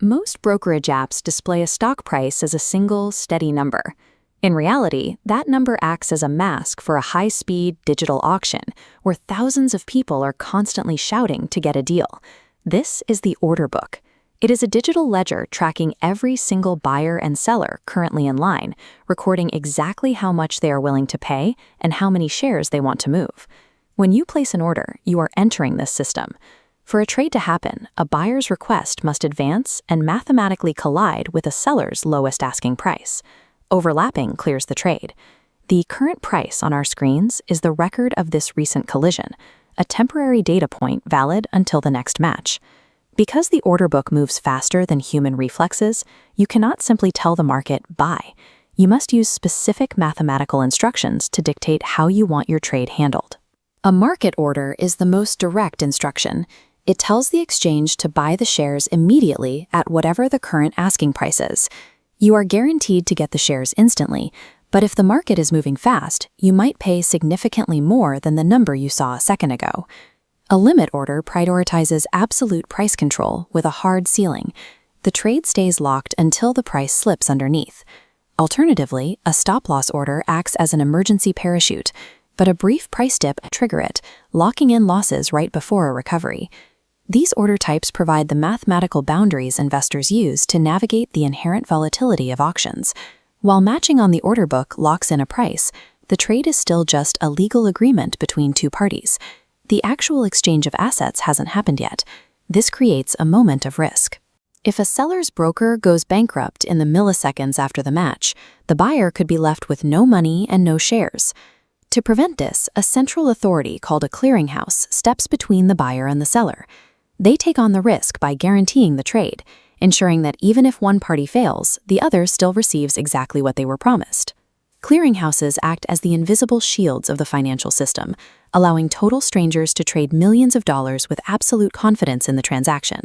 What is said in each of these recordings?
Most brokerage apps display a stock price as a single, steady number. In reality, that number acts as a mask for a high-speed digital auction where thousands of people are constantly shouting to get a deal. This is the order book. It is a digital ledger tracking every single buyer and seller currently in line, recording exactly how much they are willing to pay and how many shares they want to move. When you place an order, you are entering this system. For a trade to happen, a buyer's request must advance and mathematically collide with a seller's lowest asking price. Overlapping clears the trade. The current price on our screens is the record of this recent collision, a temporary data point valid until the next match. Because the order book moves faster than human reflexes, you cannot simply tell the market, buy. You must use specific mathematical instructions to dictate how you want your trade handled. A market order is the most direct instruction. It tells the exchange to buy the shares immediately at whatever the current asking price is. You are guaranteed to get the shares instantly, but if the market is moving fast, you might pay significantly more than the number you saw a second ago. A limit order prioritizes absolute price control with a hard ceiling. The trade stays locked until the price slips underneath. Alternatively, a stop-loss order acts as an emergency parachute, but a brief price dip trigger it, locking in losses right before a recovery. These order types provide the mathematical boundaries investors use to navigate the inherent volatility of auctions. While matching on the order book locks in a price, the trade is still just a legal agreement between two parties. The actual exchange of assets hasn't happened yet. This creates a moment of risk. If a seller's broker goes bankrupt in the milliseconds after the match, the buyer could be left with no money and no shares. To prevent this, a central authority called a clearinghouse steps between the buyer and the seller. They take on the risk by guaranteeing the trade, ensuring that even if one party fails, the other still receives exactly what they were promised. Clearinghouses act as the invisible shields of the financial system, allowing total strangers to trade millions of dollars with absolute confidence in the transaction.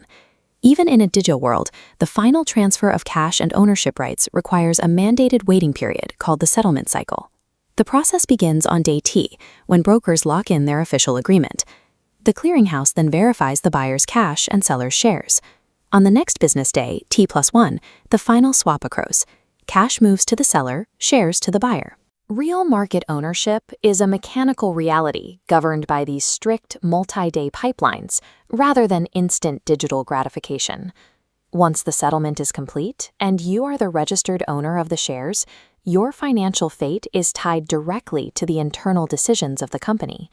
Even in a digital world, the final transfer of cash and ownership rights requires a mandated waiting period called the settlement cycle. The process begins on day T, when brokers lock in their official agreement. The clearinghouse then verifies the buyer's cash and seller's shares. On the next business day, T+1, the final swap occurs. Cash moves to the seller, shares to the buyer. Real market ownership is a mechanical reality governed by these strict multi-day pipelines rather than instant digital gratification. Once the settlement is complete and you are the registered owner of the shares, your financial fate is tied directly to the internal decisions of the company.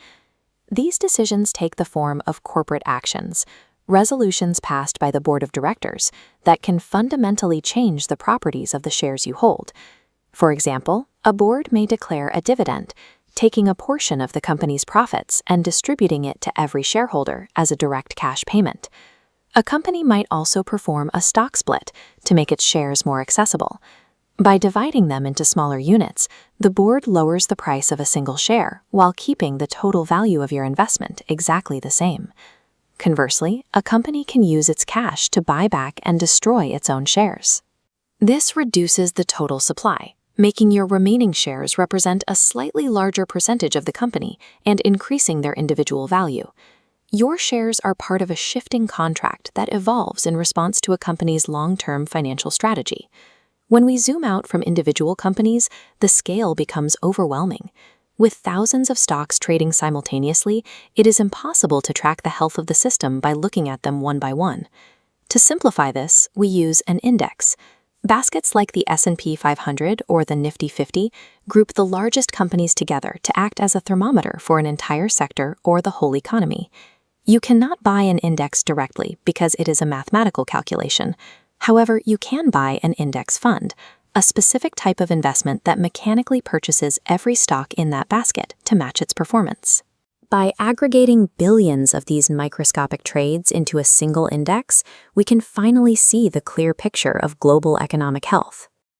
These decisions take the form of corporate actions, resolutions passed by the board of directors that can fundamentally change the properties of the shares you hold. For example, a board may declare a dividend, taking a portion of the company's profits and distributing it to every shareholder as a direct cash payment. A company might also perform a stock split to make its shares more accessible. By dividing them into smaller units, the board lowers the price of a single share while keeping the total value of your investment exactly the same. Conversely, a company can use its cash to buy back and destroy its own shares. This reduces the total supply, making your remaining shares represent a slightly larger percentage of the company and increasing their individual value. Your shares are part of a shifting contract that evolves in response to a company's long-term financial strategy. When we zoom out from individual companies, the scale becomes overwhelming. With thousands of stocks trading simultaneously, it is impossible to track the health of the system by looking at them one by one. To simplify this, we use an index. Baskets like the S&P 500 or the Nifty 50 group the largest companies together to act as a thermometer for an entire sector or the whole economy. You cannot buy an index directly because it is a mathematical calculation. However, you can buy an index fund, a specific type of investment that mechanically purchases every stock in that basket to match its performance. By aggregating billions of these microscopic trades into a single index, we can finally see the clear picture of global economic health.